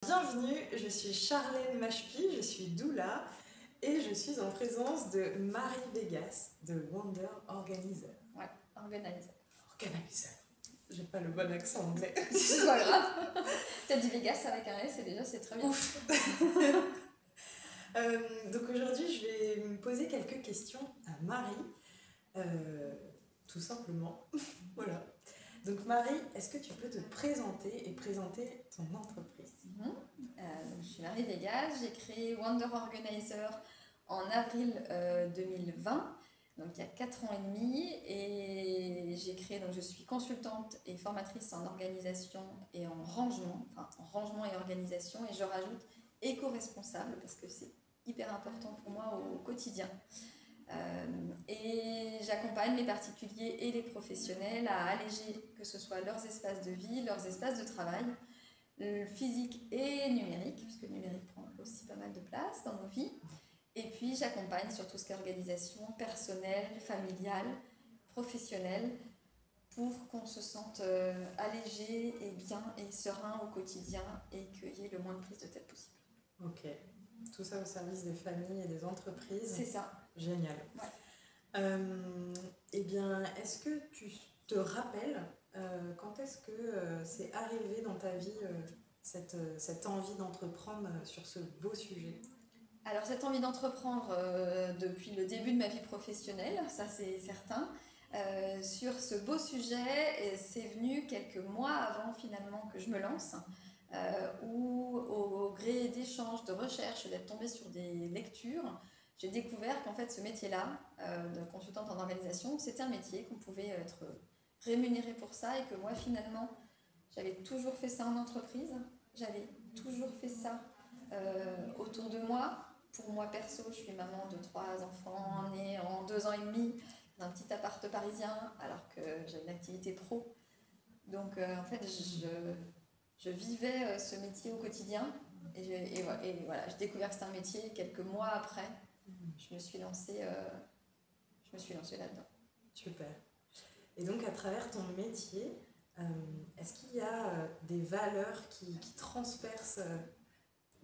Bienvenue, je suis Charlène Machpi, je suis doula et je suis en présence de Marie Vegas de Wonder Organizer. Ouais, organizer. Organizer. J'ai pas le bon accent anglais. C'est pas grave. T'as dit Vegas avec un S et déjà c'est très bien. Ouf. Donc aujourd'hui, je vais me poser quelques questions à Marie, tout simplement. Voilà. Donc Marie, est-ce que tu peux te présenter et présenter ton entreprise? Je suis Marie Vegas, j'ai créé Wonder Organizer en avril 2020, donc il y a 4 ans et demi, et j'ai créé, donc je suis consultante et formatrice en organisation et en rangement, et organisation, et je rajoute éco-responsable parce que c'est hyper important pour moi au quotidien. Et j'accompagne les particuliers et les professionnels à alléger que ce soit leurs espaces de vie, leurs espaces de travail, physique et numérique, puisque le numérique prend aussi pas mal de place dans nos vies. Et puis j'accompagne sur tout ce qui est organisation personnelle, familiale, professionnelle, pour qu'on se sente allégé et bien et serein au quotidien et qu'il y ait le moins de prise de tête possible. Ok. Tout ça au service des familles et des entreprises. C'est ça. Génial. Ouais. Eh bien, est-ce que tu te rappelles quand est-ce que c'est arrivé dans ta vie cette envie d'entreprendre sur ce beau sujet? Alors cette envie d'entreprendre depuis le début de ma vie professionnelle, ça c'est certain. Sur ce beau sujet, c'est venu quelques mois avant finalement que je me lance, où au gré d'échanges, de recherches, d'être tombée sur des lectures, j'ai découvert qu'en fait ce métier-là, de consultante en organisation, c'était un métier qu'on pouvait être rémunéré pour ça et que moi finalement, j'avais toujours fait ça en entreprise, j'avais toujours fait ça autour de moi. Pour moi perso, je suis maman de 3 enfants nés en 2 ans et demi dans un petit appart parisien alors que j'ai une activité pro. Donc en fait, je vivais ce métier au quotidien et voilà, j'ai découvert que c'était un métier et quelques mois après, je me suis lancée là-dedans. Super. Et donc, à travers ton métier, est-ce qu'il y a des valeurs qui transpercent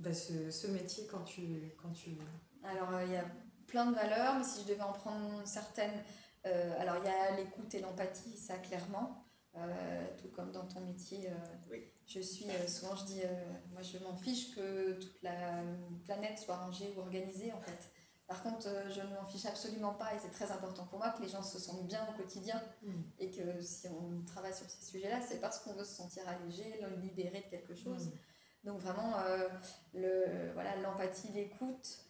ce métier quand tu... Alors, il y a plein de valeurs, mais si je devais en prendre certaines, alors il y a l'écoute et l'empathie, ça clairement, tout comme dans ton métier. Oui. Je suis, souvent je dis, moi je m'en fiche que toute la planète soit rangée ou organisée en fait. Par contre, je ne m'en fiche absolument pas et c'est très important pour moi que les gens se sentent bien au quotidien et que si on travaille sur ces sujets-là, c'est parce qu'on veut se sentir allégé, libéré de quelque chose. Donc vraiment, l'empathie, l'écoute.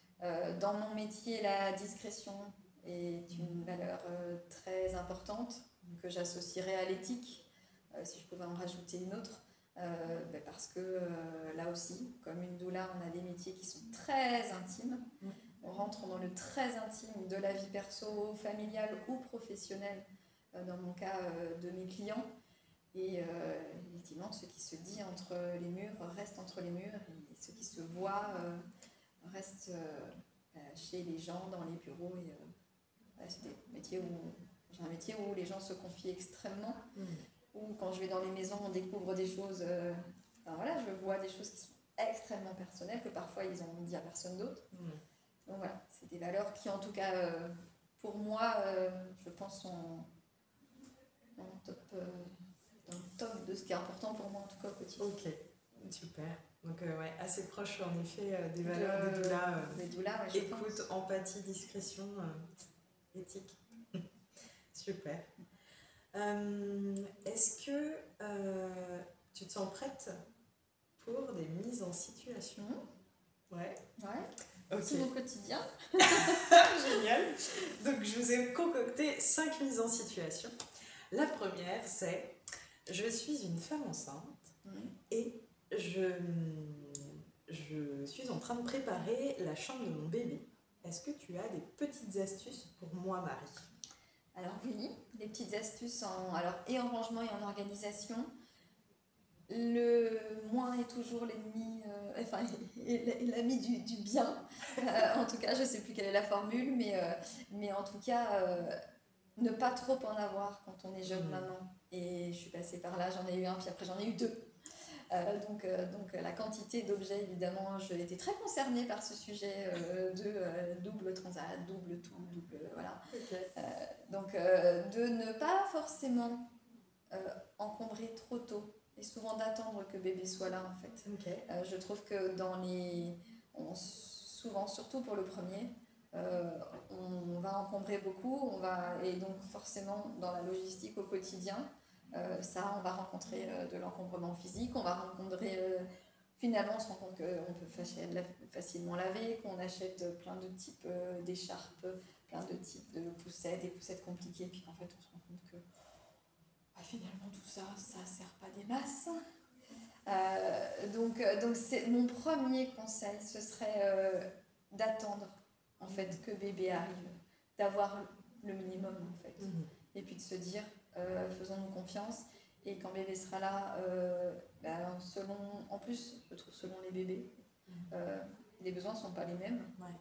Dans mon métier, la discrétion est une valeur très importante que j'associerais à l'éthique, si je pouvais en rajouter une autre. Parce que là aussi, comme une doula, on a des métiers qui sont très intimes. On rentre dans le très intime de la vie perso, familiale ou professionnelle, dans mon cas de mes clients. Et effectivement, ce qui se dit entre les murs reste entre les murs, et ce qui se voit reste chez les gens, dans les bureaux. Et c'est j'ai un métier où les gens se confient extrêmement. Ou quand je vais dans les maisons, on découvre des choses. Je vois des choses qui sont extrêmement personnelles, que parfois ils ont dit à personne d'autre. Donc voilà, c'est des valeurs qui, en tout cas, pour moi, je pense, sont dans le top de ce qui est important pour moi, en tout cas, au quotidien. Ok, super. Donc, assez proche, en effet, des valeurs des doulas. Écoute, empathie, discrétion, éthique. Super. Est-ce que tu te sens prête pour des mises en situation? Ouais. Okay. C'est mon quotidien. Génial. Donc, je vous ai concocté 5 mises en situation. La première, c'est: je suis une femme enceinte et je suis en train de préparer la chambre de mon bébé. Est-ce que tu as des petites astuces pour moi, Marie? Alors oui, des petites astuces en rangement et en organisation. Le moins est toujours l'ennemi, l'ami du bien. En tout cas, je ne sais plus quelle est la formule, mais en tout cas, ne pas trop en avoir quand on est jeune maman. Et je suis passée par là, j'en ai eu un, puis après j'en ai eu 2. Donc la quantité d'objets, évidemment, j'ai été très concernée par ce sujet de double transat, double tout, double... Voilà. Okay. Donc de ne pas forcément encombrer trop tôt et souvent d'attendre que bébé soit là, en fait. Okay. Je trouve que souvent, surtout pour le premier, on va encombrer beaucoup, et donc forcément dans la logistique au quotidien, on va rencontrer de l'encombrement physique, on va rencontrer, finalement on se rend compte qu'on peut facilement laver, qu'on achète plein de types d'écharpes, plein de types de poussettes, des poussettes compliquées, puis qu'en fait on se rend compte que finalement tout ça sert pas des masses. Donc c'est mon premier conseil, ce serait d'attendre en fait que bébé arrive, d'avoir le minimum en fait, et puis de se dire faisons-nous confiance, et quand bébé sera là, en plus je trouve selon les bébés, les besoins ne sont pas les mêmes. Ouais.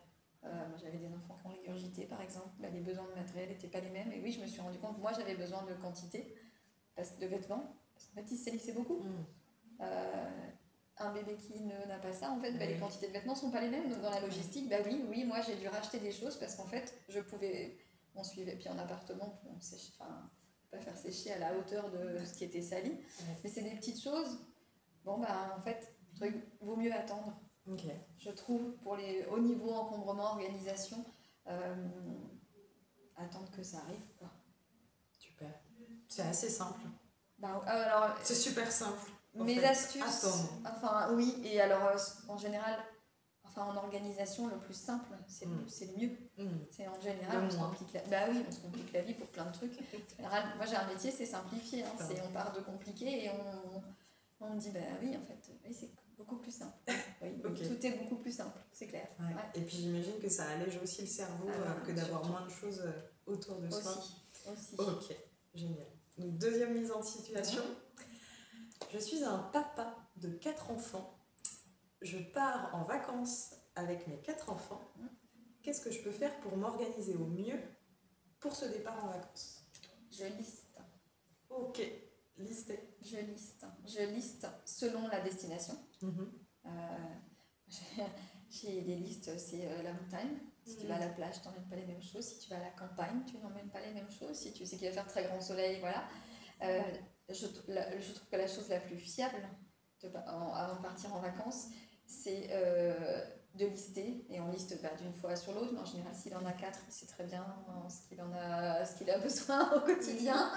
Moi j'avais des enfants qui ont régurgité par exemple, les besoins de matériel n'étaient pas les mêmes, et oui je me suis rendu compte, moi j'avais besoin de quantité de vêtements, parce qu'en fait il s'élissait beaucoup. Un bébé qui n'a pas ça, en fait, les quantités de vêtements sont pas les mêmes. Donc dans la logistique, oui, moi j'ai dû racheter des choses parce qu'en fait, on suivait, puis en appartement, on pas faire sécher à la hauteur de ce qui était sali. Mais c'est des petites choses. En fait, vaut mieux attendre. Okay. Je trouve, au niveau encombrement, organisation, attendre que ça arrive, quoi. Super. C'est assez simple. Alors, c'est super simple. Mes astuces, oui, et alors en général, en organisation, le plus simple, c'est le mieux. C'est en général, on se complique la vie pour plein de trucs. En général, moi j'ai un métier, c'est simplifié, on part de compliqué et on me dit, oui, en fait, c'est beaucoup plus simple. Oui, okay. Tout est beaucoup plus simple, c'est clair. Ouais. Ouais. Et puis j'imagine que ça allège aussi le cerveau que d'avoir moins de choses autour de soi. Aussi. Ok, génial. Donc deuxième mise en situation. Je suis un papa de 4 enfants. Je pars en vacances avec mes 4 enfants. Qu'est-ce que je peux faire pour m'organiser au mieux pour ce départ en vacances? Je liste. Ok, listez. Je liste selon la destination. J'ai des listes, c'est la montagne. Si tu vas à la plage, tu n'emmènes pas les mêmes choses. Si tu vas à la campagne, tu n'emmènes pas les mêmes choses. Si tu sais qu'il va faire très grand soleil, voilà. Je trouve que la chose la plus fiable avant de partir en vacances, c'est de lister, et on liste d'une fois sur l'autre, mais en général s'il en a 4, il sait très bien ce qu'il a besoin au quotidien.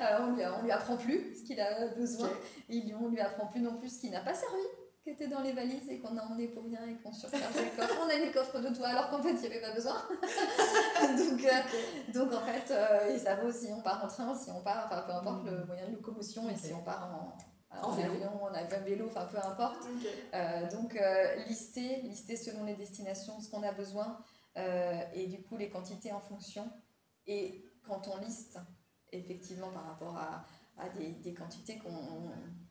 On lui apprend plus ce qu'il a besoin, et on lui apprend plus non plus ce qui n'a pas servi, qui était dans les valises et qu'on a emmené pour rien et qu'on surchargeait le coffre. On a mis le coffre de toi alors qu'en fait il n'y avait pas besoin. donc en fait, et ça vaut si on part en train, si on part, peu importe le moyen de locomotion, et si on part en avion, en avion, vélo, peu importe. Donc lister selon les destinations ce qu'on a besoin, et du coup les quantités en fonction. Et quand on liste, effectivement par rapport à des quantités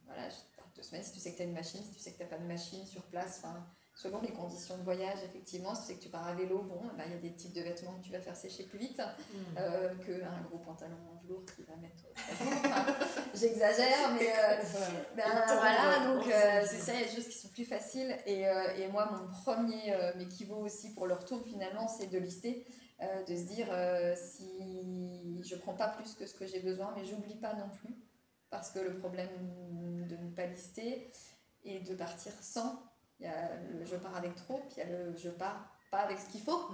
voilà, 2 semaines, si tu sais que tu as une machine, si tu sais que tu n'as pas de machine sur place, selon les conditions de voyage, effectivement, si tu sais que tu pars à vélo, il y a des types de vêtements que tu vas faire sécher plus vite qu'un gros pantalon en velours qui va mettre 3 jours. J'exagère, mais voilà, donc c'est ça, il y a des choses qui sont plus faciles. Et moi, mon premier, mais qui vaut aussi pour le retour finalement, c'est de lister, de se dire si je prends pas plus que ce que j'ai besoin, mais j'oublie pas non plus. Parce que le problème de ne pas lister et de partir sans, il y a le je pars avec trop, puis il y a le je pars pas avec ce qu'il faut.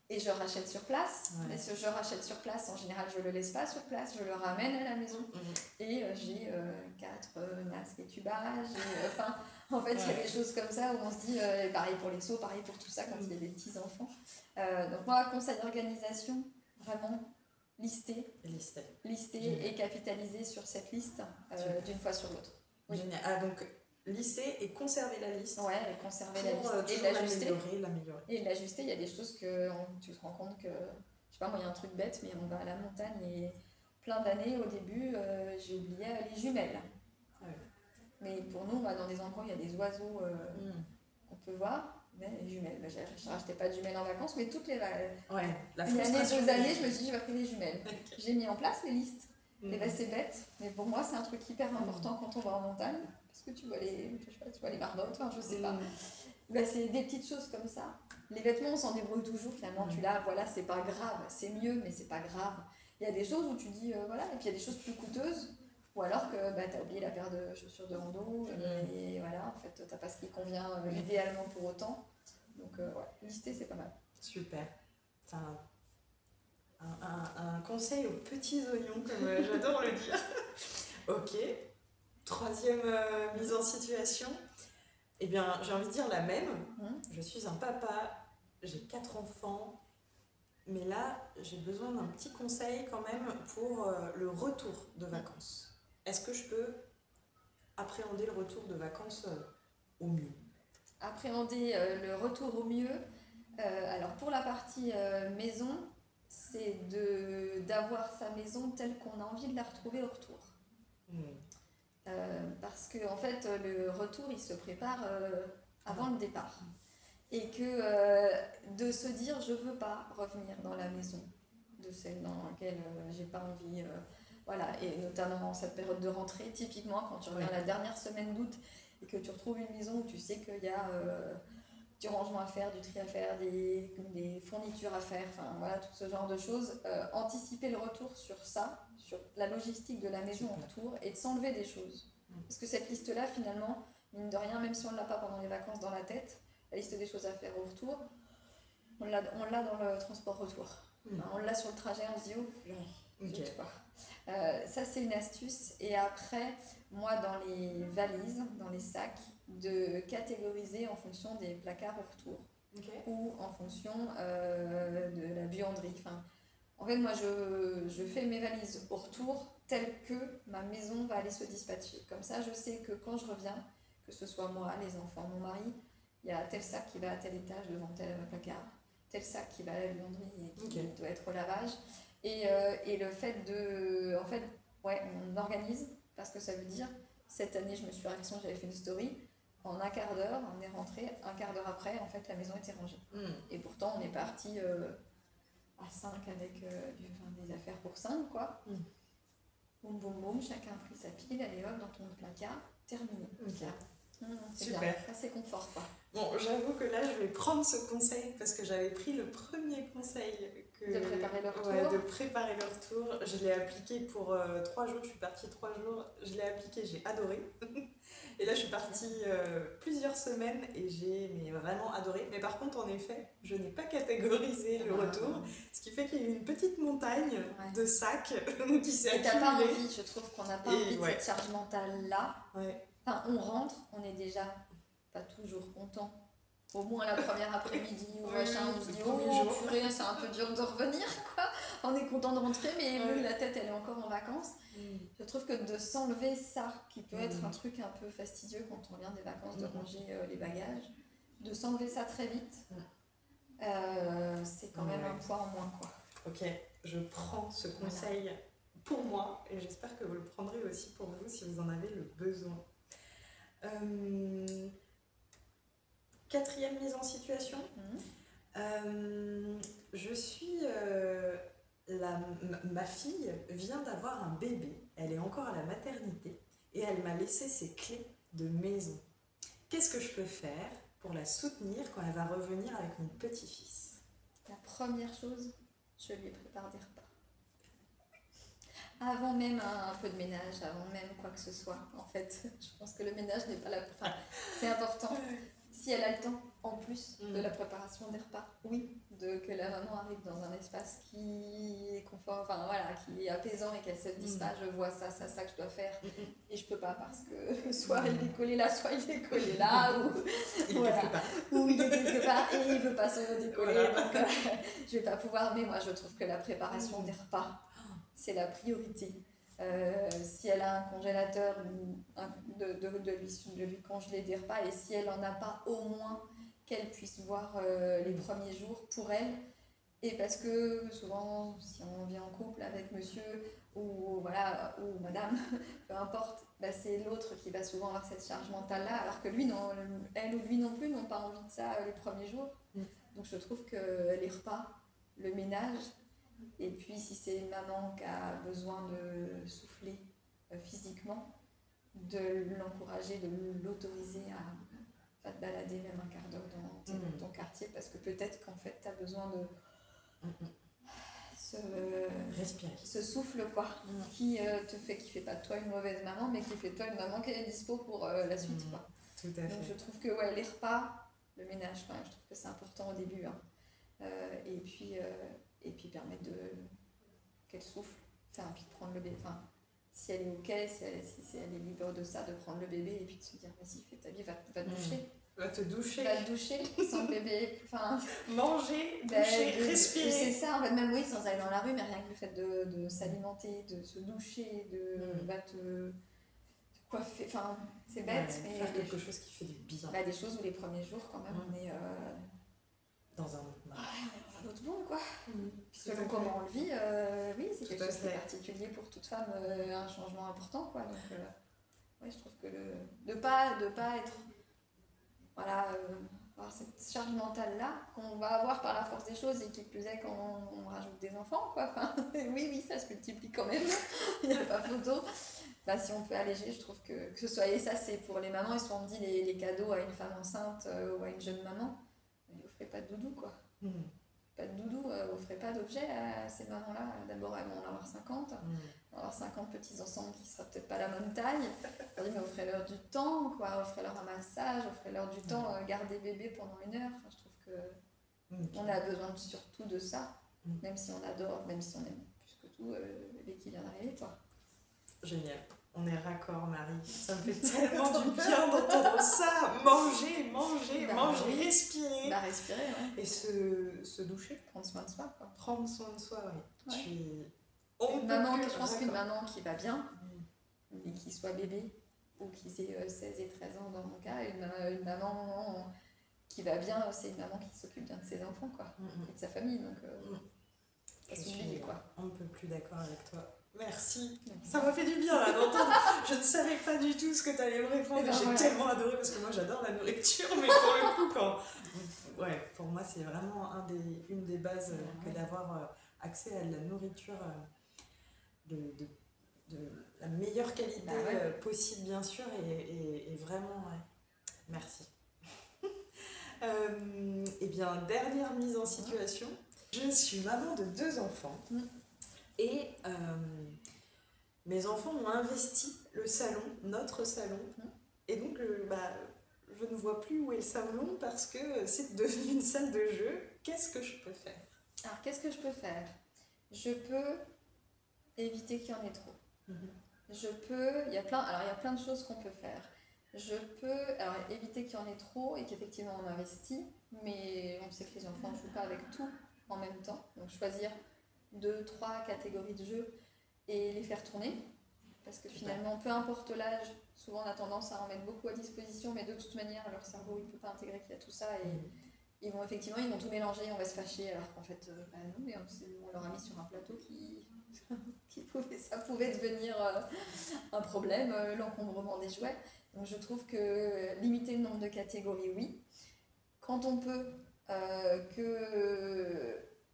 Et je rachète sur place. Mais ce je rachète sur place, en général, je le laisse pas sur place, je le ramène à la maison. Et j'ai 4 masques et tubages. En fait, il y a des choses comme ça où on se dit, pareil pour les seaux, pareil pour tout ça quand il y a des petits enfants. Donc moi, conseil d'organisation, vraiment. Lister et capitaliser sur cette liste d'une fois sur l'autre. Oui. Génial. Donc lister et conserver la liste. Ouais, et conserver la liste et l'ajuster. L'améliorer. Et l'ajuster, il y a des choses que tu te rends compte que, je sais pas, moi il y a un truc bête, mais on va à la montagne et plein d'années au début, j'ai oublié les jumelles. Mais pour nous, on va dans des endroits où il y a des oiseaux qu'on peut voir. Mais les jumelles, je ne rachetais pas de jumelles en vacances, mais toutes les années, 2 années, je me suis dit, je vais acheter des jumelles. J'ai mis en place les listes. Et c'est bête, mais pour moi, c'est un truc hyper important quand on va en montagne. Est-ce que tu vois je sais pas, tu vois les marmottes, enfin, je sais pas. Bah, c'est des petites choses comme ça. Les vêtements, on s'en débrouille toujours finalement. Tu l'as, voilà, c'est pas grave. C'est mieux, mais c'est pas grave. Il y a des choses où tu dis, voilà, et puis il y a des choses plus coûteuses. Ou alors que bah, tu as oublié la paire de chaussures de rando, et voilà, en fait, t'as pas ce qui convient idéalement pour autant. Donc, ouais, lister, c'est pas mal. Super. C'est un conseil aux petits oignons, comme j'adore le dire. Ok. Troisième mise en situation. Eh bien, j'ai envie de dire la même. Je suis un papa, j'ai 4 enfants, mais là, j'ai besoin d'un petit conseil quand même pour le retour de vacances. Est-ce que je peux appréhender le retour de vacances au mieux? Appréhender le retour au mieux. Alors, pour la partie maison, c'est d'avoir sa maison telle qu'on a envie de la retrouver au retour. Parce que en fait, le retour, il se prépare avant le départ. Et que de se dire, je veux pas revenir dans la maison de celle dans laquelle j'ai pas envie. Voilà, et notamment en cette période de rentrée, typiquement, quand tu reviens la dernière semaine d'août et que tu retrouves une maison où tu sais qu'il y a du rangement à faire, du tri à faire, des fournitures à faire, enfin voilà, tout ce genre de choses. Anticiper le retour sur ça, sur la logistique de la maison en retour, et de s'enlever des choses. Parce que cette liste-là, finalement, mine de rien, même si on ne l'a pas pendant les vacances dans la tête, la liste des choses à faire au retour, on l'a dans le transport retour. Enfin, on l'a sur le trajet, on se dit, oh, okay. Ça, c'est une astuce. Et après, moi, dans les valises, dans les sacs, de catégoriser en fonction des placards au retour. Ou en fonction de la buanderie. Enfin, en fait, moi, je fais mes valises au retour telles que ma maison va aller se dispatcher. Comme ça, je sais que quand je reviens, que ce soit moi, les enfants, mon mari, il y a tel sac qui va à tel étage devant tel placard, tel sac qui va à la buanderie et qui doit être au lavage. Et le fait de... En fait, ouais, on organise, parce que ça veut dire, cette année, je me suis réaction, j'avais fait une story, en un quart d'heure, on est rentré, un quart d'heure après, en fait, la maison était rangée. Et pourtant, on est parti à 5 avec des affaires pour 5, quoi. Boum, boum, boum, chacun a pris sa pile, allez hop, dans ton placard, terminé. C'est super. Bien. Ça, c'est confort, quoi. Bon, j'avoue que là, je vais prendre ce conseil parce que j'avais pris le premier conseil de préparer le retour. Ouais, de préparer le retour. Je l'ai appliqué pour 3 jours. Je suis partie 3 jours. Je l'ai appliqué, j'ai adoré. Et là, je suis partie plusieurs semaines et j'ai vraiment adoré. Mais par contre, en effet, je n'ai pas catégorisé le retour. Ce qui fait qu'il y a eu une petite montagne de sacs qui s'est accumulée. Et t'as pas envie, je trouve qu'on n'a pas envie de cette charge mentale-là. Enfin, on rentre, on est déjà pas toujours content. Au moins la première après-midi ou machin, on se dit oh purée, c'est un peu dur de revenir, quoi. On est content de rentrer, mais la tête elle est encore en vacances. Je trouve que de s'enlever ça, qui peut être un truc un peu fastidieux quand on vient des vacances, de ranger les bagages, de s'enlever ça très vite, c'est quand même un poids en moins, quoi. Ok, je prends ce conseil pour moi et j'espère que vous le prendrez aussi pour vous si vous en avez le besoin. Quatrième mise en situation. Je suis... ma fille vient d'avoir un bébé. Elle est encore à la maternité et elle m'a laissé ses clés de maison. Qu'est-ce que je peux faire pour la soutenir quand elle va revenir avec mon petit-fils? La première chose, je lui prépare des repas. Avant même un peu de ménage, avant même quoi que ce soit. En fait, je pense que le ménage n'est pas la... Enfin, c'est important. Si elle a le temps, en plus de la préparation des repas, que la maman arrive dans un espace qui est confort, enfin voilà, qui est apaisant et qu'elle se dise pas, je vois ça que je dois faire et je peux pas parce que soit il est collé là, soit il est collé là, ou il est quelque part et il veut pas se décoller, donc je vais pas pouvoir. Mais moi, je trouve que la préparation des repas, c'est la priorité. Si elle a un congélateur, de lui congeler des repas, et si elle n'en a pas, au moins qu'elle puisse voir les premiers jours pour elle. Et parce que souvent, si on vient en couple avec monsieur ou madame, peu importe, c'est l'autre qui va souvent avoir cette charge mentale-là, alors que lui, non, elle ou lui non plus n'ont pas envie de ça les premiers jours. Donc je trouve que les repas, le ménage, et puis si c'est une maman qui a besoin de souffler physiquement, de l'encourager, de l'autoriser à te balader même un quart d'heure dans ton quartier, parce que peut-être qu'en fait tu as besoin de respirer. Ce souffle quoi, qui te fait pas de toi une mauvaise maman, mais qui fait de toi une maman qui est dispo pour la suite quoi. Tout à fait. Donc je trouve que ouais, les repas, le ménage quand même, je trouve que c'est important au début, hein. Et puis permettre qu'elle souffle, enfin, puis de prendre le bébé, enfin, si elle est ok, si elle est libre de ça, de prendre le bébé et puis de se dire vas-y fais ta vie, va te doucher. Va te doucher. Va te doucher sans le bébé, enfin... Manger, doucher, respirer. C'est ça, en fait, même oui, sans aller dans la rue, mais rien que le fait de s'alimenter, de se doucher, va te coiffer, enfin, c'est bête, mais... Faire quelque chose qui fait du bien. Des choses où les premiers jours, quand même, on est... dans un autre monde. Dans un autre monde, quoi. Puis selon comment on le vit, oui, c'est quelque chose de particulier pour toute femme, un changement important, quoi. Donc, ouais, je trouve que de pas être... Voilà, avoir cette charge mentale-là qu'on va avoir par la force des choses et qui plus est quand on rajoute des enfants, quoi. Enfin, oui, ça se multiplie quand même, il n'y a pas photo. Si on peut alléger, je trouve que ce soit, et ça c'est pour les mamans, et souvent on dit les cadeaux à une femme enceinte ou à une jeune maman, ne offrez pas de doudou, quoi. Pas de doudou, offrez pas d'objets à ces mamans-là. D'abord, elles vont en avoir 50. On va avoir 50 petits ensemble qui ne sera peut-être pas la même taille. Mais offrez-leur du temps, quoi. Offrez-leur un massage, offrez-leur du temps, garder bébé pendant 1 heure. Enfin, je trouve que on a besoin surtout de ça, même si on adore, même si on aime plus que tout le bébé qui vient d'arriver, quoi. Génial. On est raccord, Marie. Ça me fait tellement du bien d'entendre ça. Manger, respirer. Respirer, ouais. Et se doucher. Prendre soin de soi, quoi. Prendre soin de soi, oui. Ouais. Je pense qu'une maman qui va bien, et qui soit bébé, ou qui ait 16 et 13 ans dans mon cas, une maman qui va bien, c'est une maman qui s'occupe bien de ses enfants, quoi, et de sa famille. Donc, je suis quoi. Un peu plus d'accord avec toi. Merci. Ça m'a fait du bien là d'entendre. Je ne savais pas du tout ce que tu allais me répondre. J'ai tellement adoré parce que moi j'adore la nourriture, mais pour le coup, pour moi c'est vraiment une des bases que d'avoir accès à la nourriture de la meilleure qualité possible, bien sûr, et vraiment, merci. Et bien, dernière mise en situation. Je suis maman de 2 enfants. Et mes enfants ont investi le salon, notre salon, et donc je ne vois plus où est le salon parce que c'est devenu une salle de jeu. Qu'est-ce que je peux faire? Alors, qu'est-ce que je peux faire? Je peux éviter qu'il y en ait trop. Il y a plein de choses qu'on peut faire. Je peux éviter qu'il y en ait trop et qu'effectivement on investit, mais on sait que les enfants ne jouent pas avec tout en même temps, donc choisir 2, 3 catégories de jeux et les faire tourner, parce que finalement, peu importe l'âge, souvent on a tendance à en mettre beaucoup à disposition, mais de toute manière, leur cerveau il ne peut pas intégrer qu'il y a tout ça, et ils vont tout mélanger, on va se fâcher, alors qu'en fait, non, mais on leur a mis sur un plateau ça pouvait devenir un problème, l'encombrement des jouets. Donc je trouve que limiter le nombre de catégories, oui. Quand on peut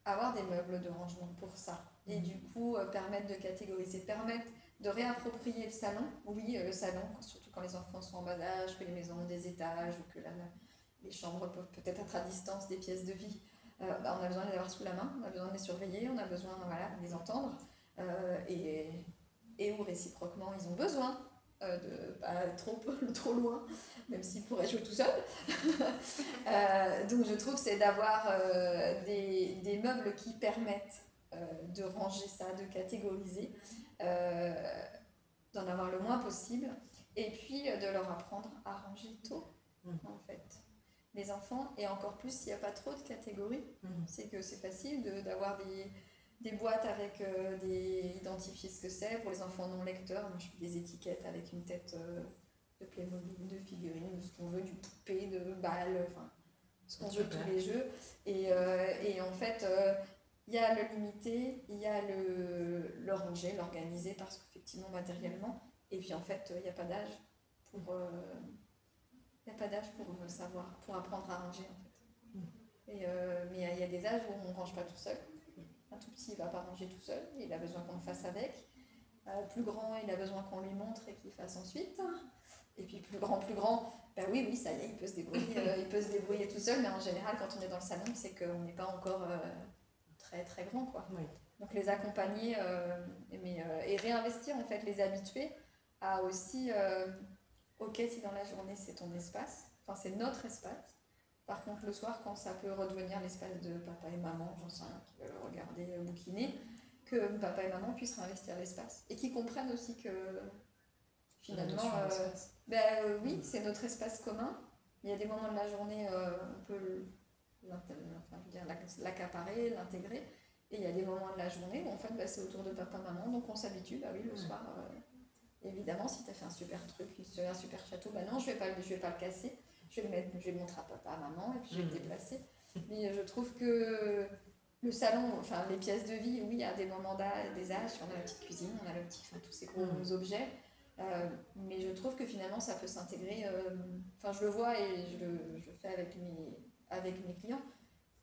avoir des meubles de rangement pour ça, et du coup permettre de catégoriser, permettre de réapproprier le salon. Oui, le salon, surtout quand les enfants sont en bas âge, que les maisons ont des étages, ou que les chambres peuvent peut-être être à distance des pièces de vie. On a besoin de les avoir sous la main, on a besoin de les surveiller, on a besoin de les entendre, et où réciproquement ils ont besoin de pas trop loin, même s'ils pourraient jouer tout seuls. Donc je trouve que c'est d'avoir des meubles qui permettent de ranger ça, de catégoriser, d'en avoir le moins possible, et puis de leur apprendre à ranger tôt, en fait. Les enfants, et encore plus s'il n'y a pas trop de catégories, c'est que c'est facile d'avoir des boîtes avec identifier ce que c'est. Pour les enfants non lecteurs, moi je fais des étiquettes avec une tête de Playmobil, de figurines, de ce qu'on veut, du poupée, de balles, enfin ce qu'on veut, tous les jeux. Et en fait, il y a le limiter, il y a le ranger, l'organiser, parce qu'effectivement, matériellement, et puis en fait, il n'y a pas d'âge pour savoir, pour apprendre à ranger, en fait. Mais il y a des âges où on ne range pas tout seul. Un tout petit, il ne va pas ranger tout seul, il a besoin qu'on le fasse avec. Plus grand, il a besoin qu'on lui montre et qu'il fasse ensuite. Et puis plus grand, ben oui, ça y est, il peut se débrouiller tout seul, mais en général, quand on est dans le salon, c'est qu'on n'est pas encore très très grand, quoi. Oui. Donc les accompagner et réinvestir, en fait, les habituer à aussi, ok, si dans la journée c'est ton espace, enfin c'est notre espace. Par contre, le soir, quand ça peut redevenir l'espace de papa et maman, j'en sais rien, qui veulent regarder bouquiner, que papa et maman puissent réinvestir l'espace. Et qu'ils comprennent aussi que finalement, oui, c'est notre espace commun. Il y a des moments de la journée, on peut l'accaparer, l'intégrer. Et il y a des moments de la journée où en fait, c'est autour de papa, maman, donc on s'habitue. Bah oui, le soir, évidemment, si tu as fait un super truc, un super château, bah non, je vais pas le casser. Je vais le montrer à papa, à maman, et puis je vais le déplacer. Mais je trouve que le salon, enfin les pièces de vie, oui, il y a des moments des âges, on a la petite cuisine, on a le petit, tous ces gros objets. Mais je trouve que finalement ça peut s'intégrer, enfin je le vois et je le fais avec mes clients,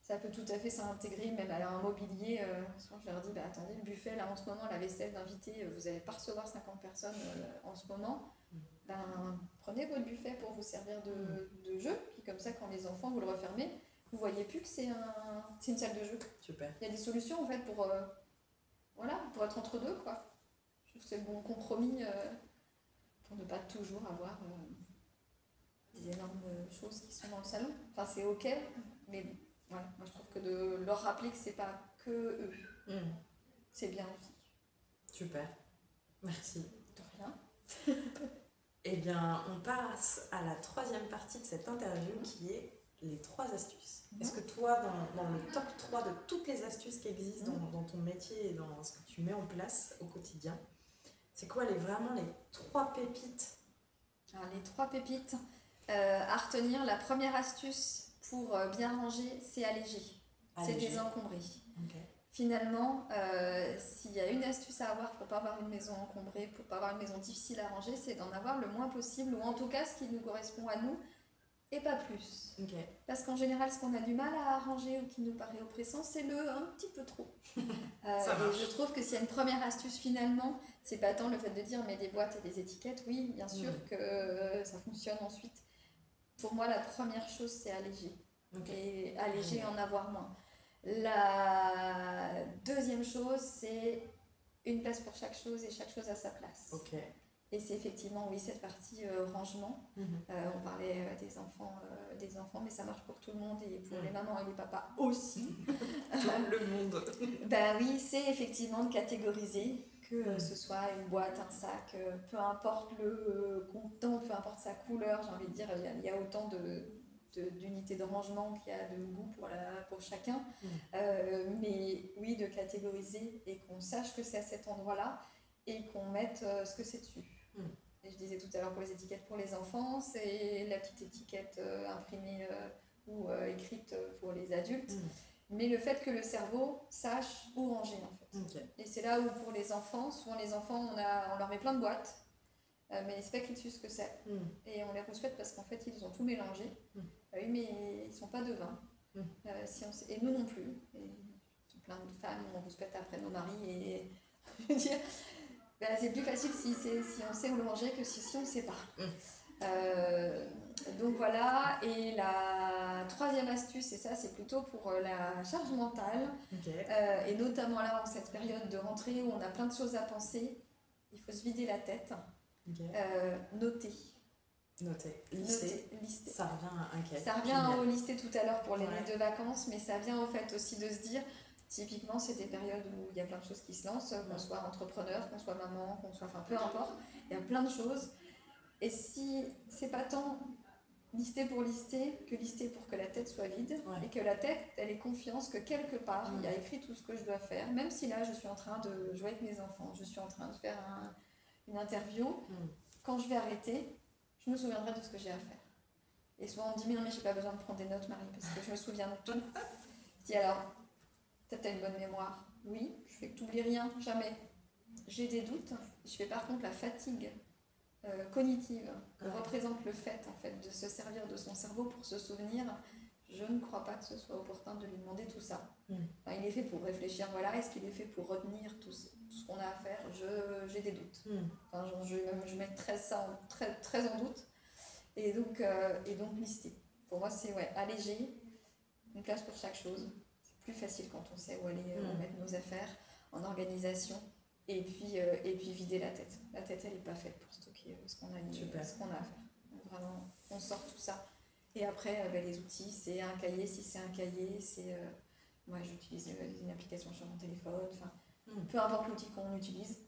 ça peut tout à fait s'intégrer même à un mobilier. Souvent je leur dis, attendez, le buffet là en ce moment, la vaisselle d'invité, vous n'allez pas recevoir 50 personnes en ce moment, prenez votre buffet pour vous servir de jeu, puis comme ça quand les enfants vous le refermez, vous voyez plus que c'est une salle de jeu. Super. Il y a des solutions en fait pour être entre deux, quoi. Je trouve que c'est le bon compromis pour ne pas toujours avoir des énormes choses qui sont dans le salon. Enfin, c'est ok, mais voilà, moi je trouve que de leur rappeler que c'est pas que eux, c'est bien aussi. Super, merci. De rien. Eh bien, on passe à la troisième partie de cette interview qui est les 3 astuces. Est-ce que toi, dans le top 3 de toutes les astuces qui existent dans ton métier et dans ce que tu mets en place au quotidien, c'est quoi vraiment les 3 pépites? Alors, les 3 pépites à retenir, la première astuce pour bien ranger, c'est alléger. C'est désencombrer. Okay. Finalement, s'il y a une astuce à avoir pour ne pas avoir une maison encombrée, pour ne pas avoir une maison difficile à ranger, c'est d'en avoir le moins possible, ou en tout cas ce qui nous correspond à nous, et pas plus. Okay. Parce qu'en général, ce qu'on a du mal à arranger ou qui nous paraît oppressant, c'est le un petit peu trop. Et je trouve que s'il y a une première astuce finalement, c'est pas tant le fait de dire mais des boîtes et des étiquettes, oui, bien sûr que ça fonctionne ensuite. Pour moi, la première chose, c'est alléger. Okay. Et alléger et en avoir moins. La deuxième chose, c'est une place pour chaque chose et chaque chose à sa place. Okay. Et c'est effectivement, oui, cette partie rangement. On parlait des enfants, mais ça marche pour tout le monde et pour les mamans et les papas aussi. Tout le monde. Oui, c'est effectivement de catégoriser, que ce soit une boîte, un sac, peu importe le contenant, peu importe sa couleur, j'ai envie de dire, il y a autant d'unités de rangement qu'il y a de goût pour chacun. Mais oui, de catégoriser et qu'on sache que c'est à cet endroit-là et qu'on mette ce que c'est dessus. Et je disais tout à l'heure pour les étiquettes pour les enfants, c'est la petite étiquette imprimée ou écrite pour les adultes. Mais le fait que le cerveau sache où ranger en fait. Okay. Et c'est là où pour les enfants, souvent les enfants, on leur met plein de boîtes, mais ils ne savent pas dessus ce que c'est. Et on les rouspète parce qu'en fait ils ont tout mélangé. Oui, mais ils ne sont pas devins. Et nous non plus. Et plein de femmes, on rouspète après nos maris et je veux dire, c'est plus facile si on sait où le ranger que si on ne sait pas. Donc voilà, et la troisième astuce, et ça c'est plutôt pour la charge mentale, et notamment là en cette période de rentrée où on a plein de choses à penser, il faut se vider la tête, noter. Lister. Ça revient à un cas. Ça revient au lister tout à l'heure pour les de vacances, mais ça vient au fait aussi de se dire, typiquement c'est des périodes où il y a plein de choses qui se lancent, qu'on soit entrepreneur, qu'on soit maman, qu'on soit, enfin peu importe, il y a plein de choses. Et si c'est pas tant lister pour lister que lister pour que la tête soit vide et que la tête elle ait confiance que quelque part il y a écrit tout ce que je dois faire, même si là je suis en train de jouer avec mes enfants, je suis en train de faire une interview, quand je vais arrêter, je me souviendrai de ce que j'ai à faire. Et souvent on me dit mais non mais j'ai pas besoin de prendre des notes Marie parce que je me souviens de tout. Je dis alors peut-être t'as une bonne mémoire, oui, je fais que t'oublies rien, jamais. J'ai des doutes, je fais par contre la fatigue cognitive que représente le fait en fait de se servir de son cerveau pour se souvenir, je ne crois pas que ce soit opportun de lui demander tout ça. Mm. Enfin, il est fait pour réfléchir, voilà, est-ce qu'il est fait pour retenir tout ce qu'on a à faire? J'ai des doutes. Enfin, je mets très en doute. Et donc lister. Pour moi, c'est allégé, une place pour chaque chose. C'est plus facile quand on sait où aller mettre nos affaires, en organisation. Et puis vider la tête. La tête, elle n'est pas faite pour stocker ce qu'on a à faire. Donc, vraiment, on sort tout ça. Et après, les outils, c'est un cahier. Si c'est un cahier, moi, j'utilise une application sur mon téléphone. Enfin, peu importe l'outil qu'on utilise.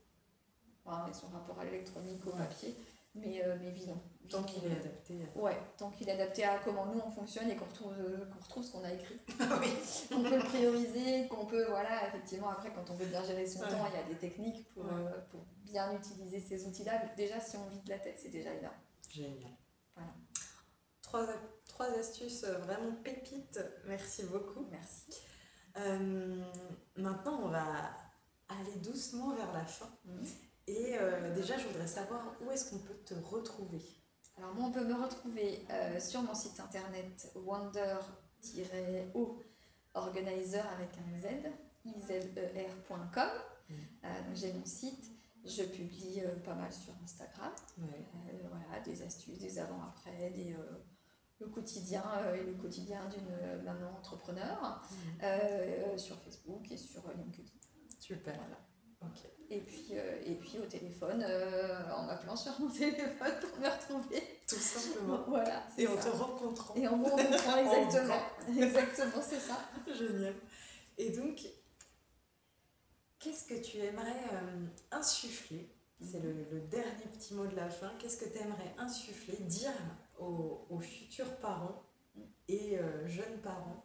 Enfin, son rapport à l'électronique, au papier. Mais vivant. Tant qu'il est adapté. Ouais, tant qu'il est adapté à comment nous on fonctionne et qu'on retrouve ce qu'on a écrit. Oui. Qu'on peut le prioriser, qu'on peut, effectivement, après, quand on veut bien gérer son temps, il y a des techniques pour bien utiliser ces outils-là. Déjà, si on vide la tête, c'est déjà énorme. Génial. Voilà. Trois astuces vraiment pépites. Merci beaucoup. Merci. Maintenant, on va aller doucement vers la fin. Et déjà, je voudrais savoir où est-ce qu'on peut te retrouver. Alors moi, on peut me retrouver sur mon site internet wonder-organizer avec un Z, izer.com. Donc j'ai mon site, je publie pas mal sur Instagram, des astuces, des avant-après, le quotidien et le quotidien d'une maman entrepreneur, sur Facebook et sur LinkedIn. Super. Voilà. Ok. Et puis au téléphone, en m'appelant sur mon téléphone pour me retrouver. Tout simplement. Voilà. Et en te rencontrant. Et en me rencontrant, exactement. Exactement, c'est ça. Génial. Et donc, qu'est-ce que tu aimerais insuffler? C'est le dernier petit mot de la fin. Qu'est-ce que tu aimerais insuffler, dire aux futurs parents et jeunes parents?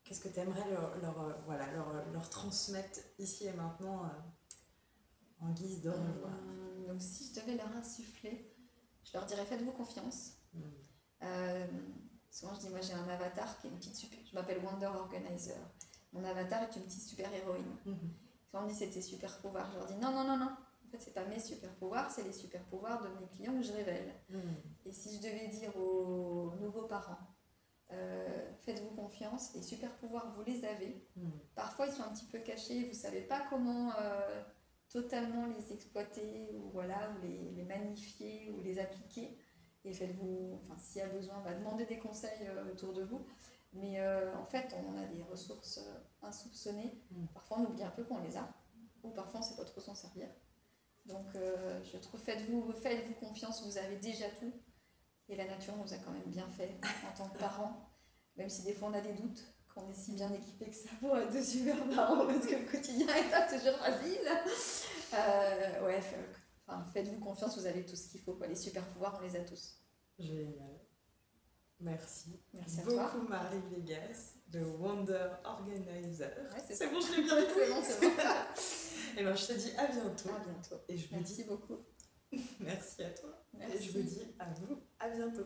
Qu'est-ce que tu aimerais leur transmettre ici et maintenant en guise de revoir? Donc si je devais leur insuffler, je leur dirais faites-vous confiance. Souvent je dis, moi j'ai un avatar qui est une petite super... Je m'appelle Wonder Organizer. Mon avatar est une petite super-héroïne. Quand on me dit c'est tes super-pouvoirs, je leur dis non. En fait, c'est pas mes super-pouvoirs, c'est les super-pouvoirs de mes clients que je révèle. Et si je devais dire aux nouveaux parents, faites-vous confiance, les super-pouvoirs, vous les avez. Parfois, ils sont un petit peu cachés, vous ne savez pas comment totalement les exploiter ou les magnifier ou les appliquer. Et faites-vous, s'il y a besoin, demandez des conseils autour de vous. Mais en fait, on a des ressources insoupçonnées. Parfois, on oublie un peu qu'on les a, ou parfois, on ne sait pas trop s'en servir. Donc, je trouve, faites-vous confiance, vous avez déjà tout. Et la nature nous a quand même bien fait en tant que parents, même si des fois on a des doutes, qu'on est si bien équipés que ça pour être de super parents, parce que le quotidien est pas toujours facile. Faites-vous confiance, vous avez tout ce qu'il faut. Les super pouvoirs, on les a tous. Génial. Merci. Merci à beaucoup, toi. Marie Vegas, de Wonder Organizer. C'est bon, je l'ai bien dit. c'est bon. Et ben, je te dis à bientôt. À bientôt. Et je vous Merci dis beaucoup. merci à toi. Merci. Et je vous dis à vous à bientôt.